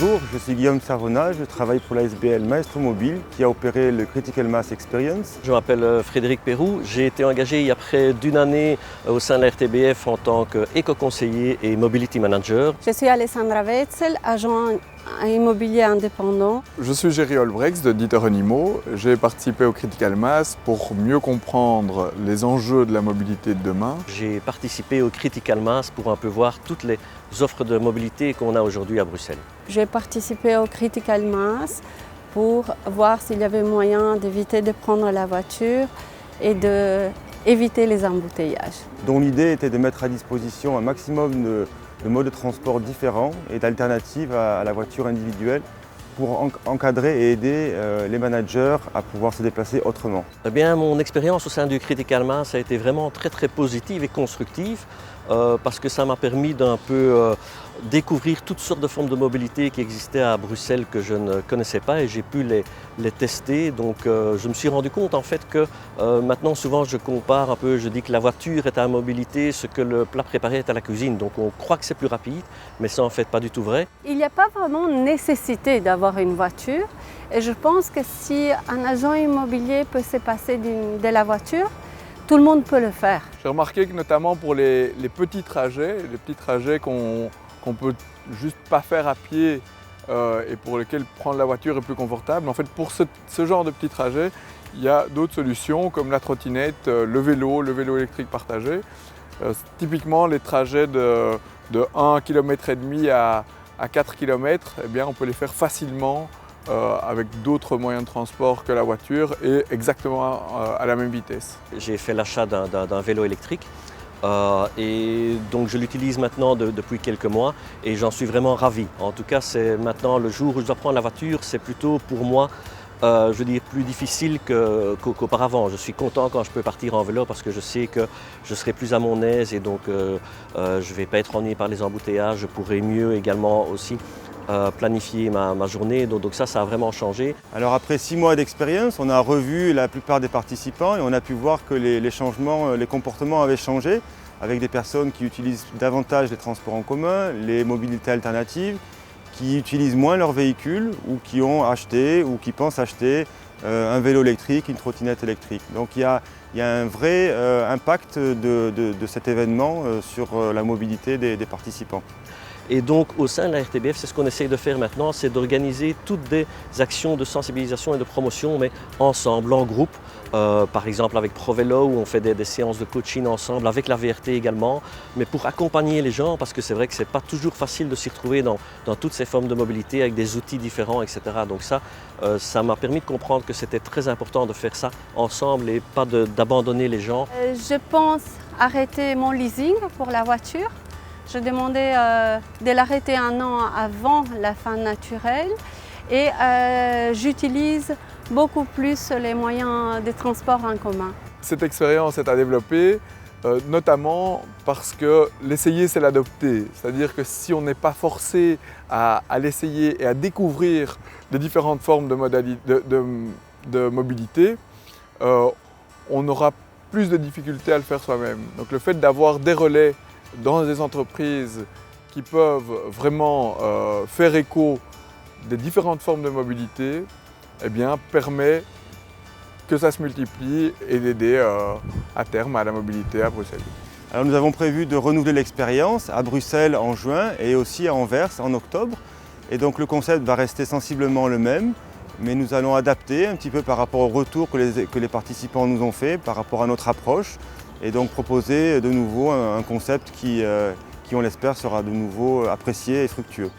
Bonjour, je suis Guillaume Savona, je travaille pour la SBL Maestro Mobile qui a opéré le Critical Mass Experience. Je m'appelle Frédéric Pérou, j'ai été engagé il y a près d'une année au sein de la RTBF en tant qu'éco-conseiller et mobility manager. Je suis Alessandra Wetzel, agent immobilier indépendant. Je suis Géry Olbrecht de Dieter Renimo. J'ai participé au Critical Mass pour mieux comprendre les enjeux de la mobilité de demain. J'ai participé au Critical Mass pour un peu voir toutes les offres de mobilité qu'on a aujourd'hui à Bruxelles. J'ai participé au Critical Mass pour voir s'il y avait moyen d'éviter de prendre la voiture et d'éviter les embouteillages. Dont l'idée était de mettre à disposition un maximum de modes de transport différents et d'alternatives à la voiture individuelle pour encadrer et aider les managers à pouvoir se déplacer autrement. Eh bien, mon expérience au sein du Critical Mass a été vraiment très positive et constructive parce que ça m'a permis d'un peu découvrir toutes sortes de formes de mobilité qui existaient à Bruxelles que je ne connaissais pas et j'ai pu les tester. Donc je me suis rendu compte en fait que maintenant souvent je compare un peu, je dis que la voiture est à la mobilité, ce que le plat préparé est à la cuisine. Donc on croit que c'est plus rapide, mais c'est en fait pas du tout vrai. Il n'y a pas vraiment nécessité d'avoir une voiture et je pense que si un agent immobilier peut se passer de la voiture, tout le monde peut le faire. J'ai remarqué que notamment pour les petits trajets qu'on peut juste pas faire à pied et pour lesquels prendre la voiture est plus confortable. En fait, pour ce genre de petits trajets, il y a d'autres solutions comme la trottinette, le vélo électrique partagé. Typiquement, les trajets de 1,5 km à 4 km, eh bien, on peut les faire facilement avec d'autres moyens de transport que la voiture et exactement à la même vitesse. J'ai fait l'achat d'un vélo électrique. Et donc je l'utilise maintenant depuis quelques mois et j'en suis vraiment ravi. En tout cas, c'est maintenant le jour où je dois prendre la voiture, c'est plutôt pour moi, je veux dire, plus difficile qu'auparavant. Je suis content quand je peux partir en vélo parce que je sais que je serai plus à mon aise et donc je ne vais pas être ennuyé par les embouteillages. Je pourrai mieux également aussi planifier ma journée, donc ça a vraiment changé. Alors après 6 mois d'expérience, on a revu la plupart des participants et on a pu voir que les changements, les comportements avaient changé avec des personnes qui utilisent davantage les transports en commun, les mobilités alternatives, qui utilisent moins leur véhicule ou qui ont acheté ou qui pensent acheter un vélo électrique, une trottinette électrique. Donc il y a un vrai impact de cet événement sur la mobilité des participants. Et donc au sein de la RTBF, c'est ce qu'on essaye de faire maintenant, c'est d'organiser toutes des actions de sensibilisation et de promotion, mais ensemble, en groupe. Par exemple avec ProVélo où on fait des séances de coaching ensemble, avec la VRT également, mais pour accompagner les gens, parce que c'est vrai que ce n'est pas toujours facile de s'y retrouver dans toutes ces formes de mobilité avec des outils différents, etc. Donc ça m'a permis de comprendre que c'était très important de faire ça ensemble et pas d'abandonner les gens. Je pense arrêter mon leasing pour la voiture. Je demandais de l'arrêter un an avant la fin naturelle et j'utilise beaucoup plus les moyens de transport en commun. Cette expérience est à développer, notamment parce que l'essayer, c'est l'adopter. C'est-à-dire que si on n'est pas forcé à l'essayer et à découvrir les différentes formes de mobilité, on aura plus de difficultés à le faire soi-même. Donc le fait d'avoir des relais dans des entreprises qui peuvent vraiment faire écho des différentes formes de mobilité, eh bien, permet que ça se multiplie et d'aider à terme à la mobilité à Bruxelles. Alors nous avons prévu de renouveler l'expérience à Bruxelles en juin et aussi à Anvers en octobre. Et donc le concept va rester sensiblement le même, mais nous allons adapter un petit peu par rapport au retour que les participants nous ont fait, par rapport à notre approche, et donc proposer de nouveau un concept qui on l'espère, sera de nouveau apprécié et fructueux.